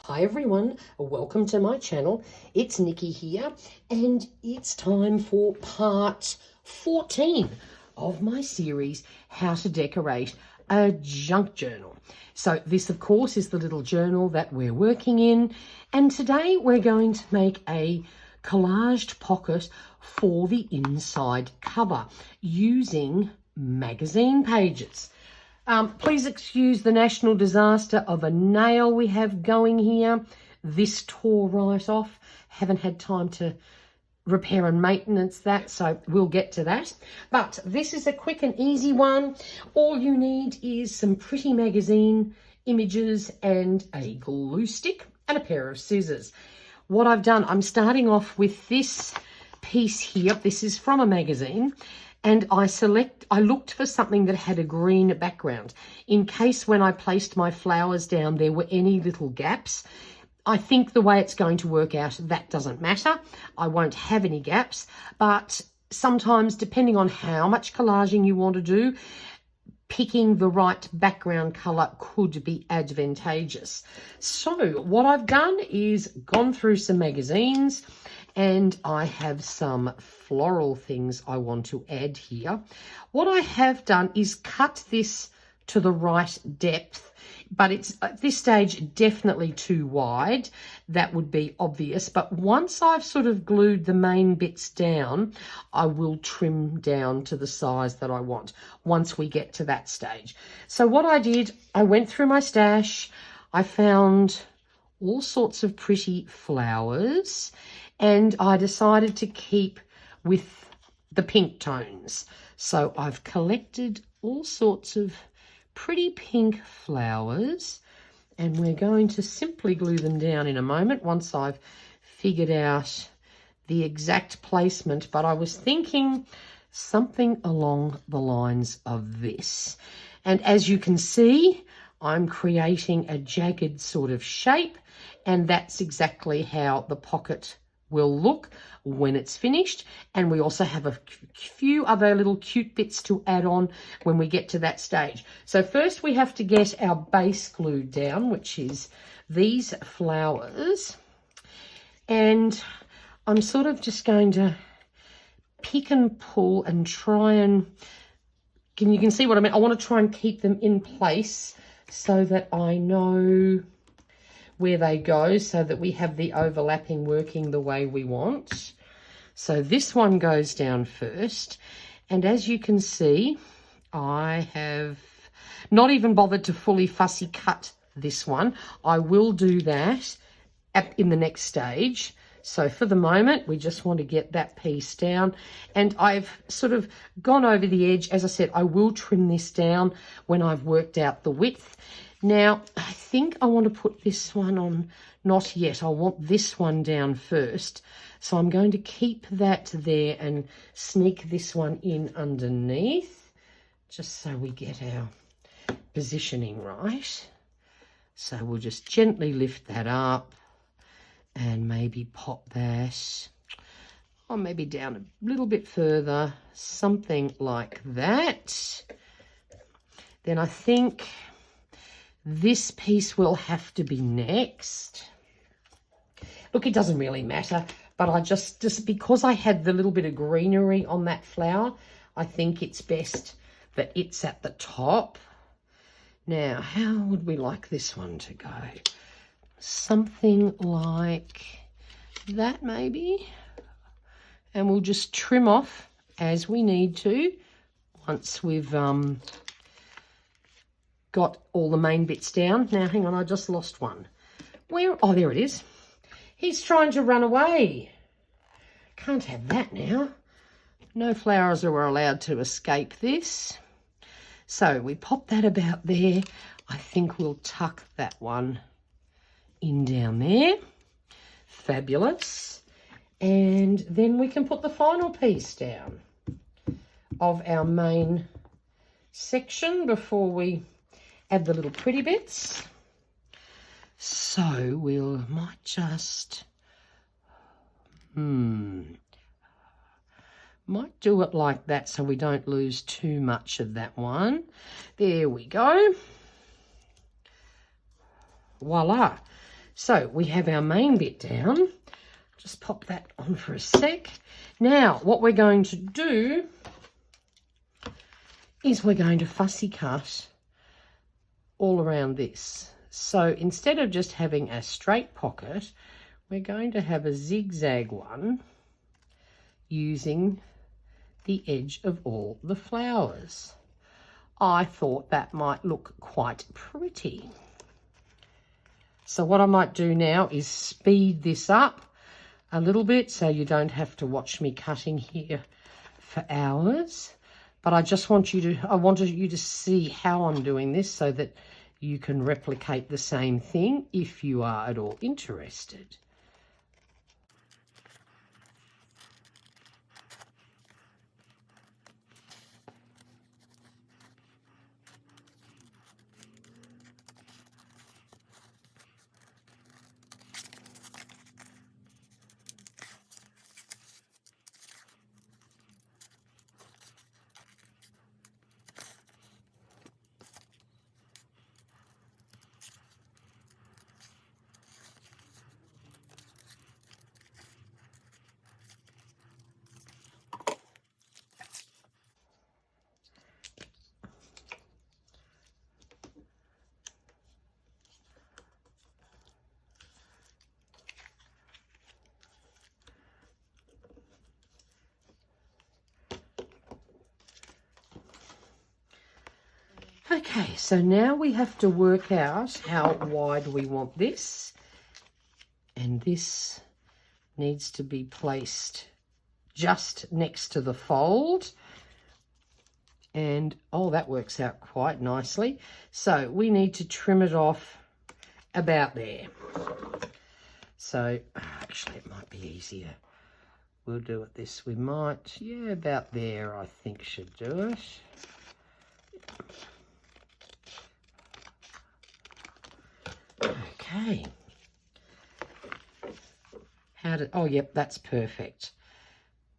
Hi everyone, welcome to my channel. It's Nikki here and it's time for part 14 of my series, How to Decorate a Junk Journal. So this of course is the little journal that we're working in, and today we're going to make a collaged pocket for the inside cover using magazine pages. Please excuse the national disaster of a nail we have going here. This tore right off. Haven't had time to repair and maintenance that, so we'll get to that. But this is a quick and easy one. All you need is some pretty magazine images and a glue stick and a pair of scissors. What I've done, I'm starting off with this piece here. This is from a magazine. And I looked for something that had a green background in case when I placed my flowers down there were any little gaps. I think the way it's going to work out, that doesn't matter. I won't have any gaps, but sometimes depending on how much collaging you want to do, picking the right background colour could be advantageous. So what I've done is gone through some magazines, and I have some floral things I want to add here. What I have done is cut this to the right depth, but it's at this stage definitely too wide. That would be obvious, but once I've sort of glued the main bits down, I will trim down to the size that I want once we get to that stage. So what I did, I went through my stash, I found all sorts of pretty flowers, and I decided to keep with the pink tones. So I've collected all sorts of pretty pink flowers, and we're going to simply glue them down in a moment once I've figured out the exact placement. But I was thinking something along the lines of this. And as you can see, I'm creating a jagged sort of shape, and that's exactly how the pocket will look when it's finished. And we also have a few other little cute bits to add on when we get to that stage. So first we have to get our base glued down, which is these flowers. And I'm sort of just going to pick and pull and try and, you can see what I mean. I want to try and keep them in place so that I know where they go, so that we have the overlapping working the way we want. So this one goes down first, and as you can see, I have not even bothered to fully fussy cut this one. I will do that in the next stage. So for the moment, we just want to get that piece down, and I've sort of gone over the edge. As I said, I will trim this down when I've worked out the width. Now, I think I want to put this one on, not yet. I want this one down first. So I'm going to keep that there and sneak this one in underneath, just so we get our positioning right. So we'll just gently lift that up and maybe pop that, or maybe down a little bit further, something like that. Then I think this piece will have to be next. Look, it doesn't really matter, but I just because I had the little bit of greenery on that flower, I think it's best that it's at the top. Now, how would we like this one to go? Something like that maybe. And we'll just trim off as we need to once we've got all the main bits down. Now, hang on, I just lost one. Where? Oh, there it is. He's trying to run away. Can't have that now. No flowers are allowed to escape this. So we pop that about there. I think we'll tuck that one in down there. Fabulous. And then we can put the final piece down of our main section before we add the little pretty bits. So we'll might just might do it like that so we don't lose too much of that one. There we go. Voila. So we have our main bit down. Just pop that on for a sec. Now, what we're going to do is we're going to fussy cut all around this. So instead of just having a straight pocket, we're going to have a zigzag one using the edge of all the flowers. I thought that might look quite pretty. So what I might do now is speed this up a little bit so you don't have to watch me cutting here for hours. But I wanted you to see how I'm doing this so that you can replicate the same thing if you are at all interested. Okay, so now we have to work out how wide we want this. And this needs to be placed just next to the fold. And, oh, that works out quite nicely. So we need to trim it off about there. So, actually, it might be easier. We'll do it this. We might, yeah, about there, I think should do it. Okay. Oh, yep, that's perfect.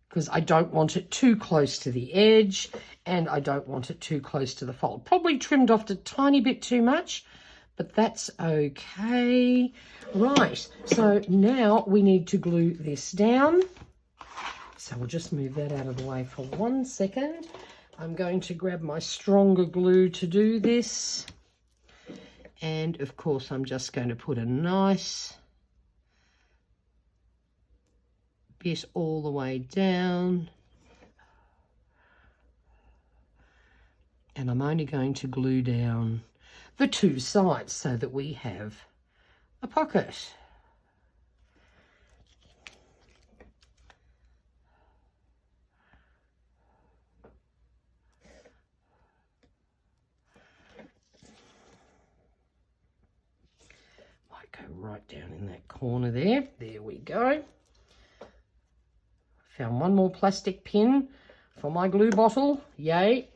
Because I don't want it too close to the edge and I don't want it too close to the fold. Probably trimmed off a tiny bit too much, but that's okay. Right, so now we need to glue this down. So we'll just move that out of the way for 1 second. I'm going to grab my stronger glue to do this. And of course, I'm just going to put a nice bit all the way down. And I'm only going to glue down the 2 sides so that we have a pocket. Go right down in that corner there. There we go. Found one more plastic pin for my glue bottle. Yay.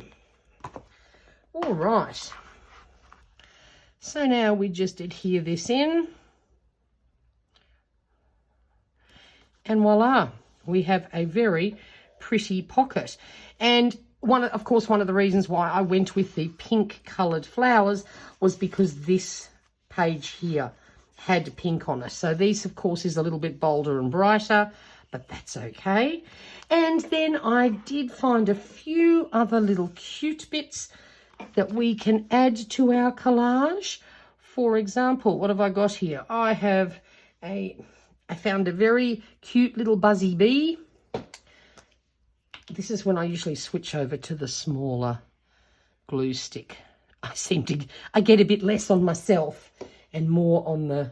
All right. So now we just adhere this in. And voila, we have a very pretty pocket. And of course, one of the reasons why I went with the pink coloured flowers was because this page here had pink on it. So these, of course, is a little bit bolder and brighter, but that's okay. And then I did find a few other little cute bits that we can add to our collage. For example, what have I got here? I found a very cute little buzzy bee. This is when I usually switch over to the smaller glue stick. I get a bit less on myself and more on the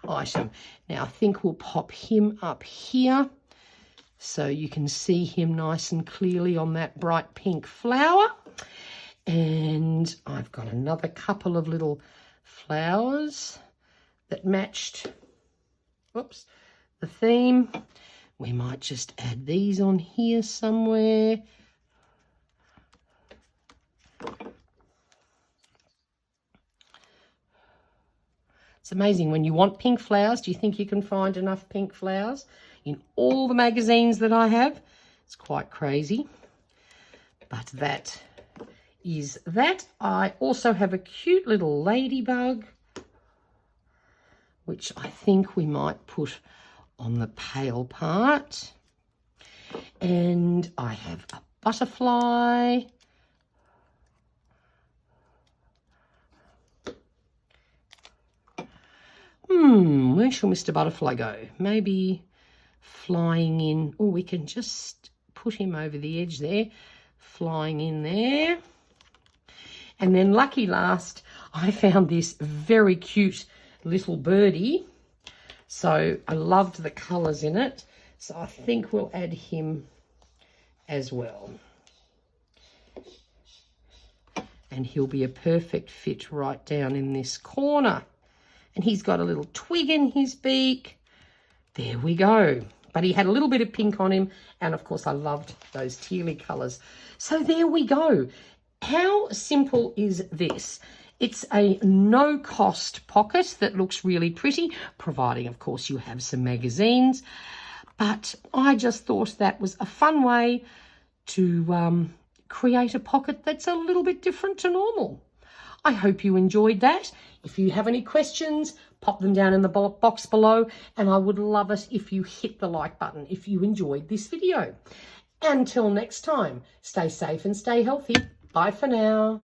item. Now I think we'll pop him up here so you can see him nice and clearly on that bright pink flower. And I've got another couple of little flowers that matched, whoops, the theme. We might just add these on here somewhere. It's amazing when you want pink flowers. Do you think you can find enough pink flowers in all the magazines that I have? It's quite crazy. But that is that. I also have a cute little ladybug. which I think we might put on the pale part. And I have a butterfly. Where shall Mr. Butterfly go? Maybe flying in. Oh, we can just put him over the edge there, flying in there. And then lucky last, I found this very cute little birdie. So I loved the colours in it. So I think we'll add him as well. And he'll be a perfect fit right down in this corner. And he's got a little twig in his beak. There we go. But he had a little bit of pink on him. And of course, I loved those tealy colours. So there we go. How simple is this? It's a no-cost pocket that looks really pretty, providing, of course, you have some magazines. But I just thought that was a fun way to create a pocket that's a little bit different to normal. I hope you enjoyed that. If you have any questions, pop them down in the box below, and I would love it if you hit the like button if you enjoyed this video. Until next time, stay safe and stay healthy. Bye for now.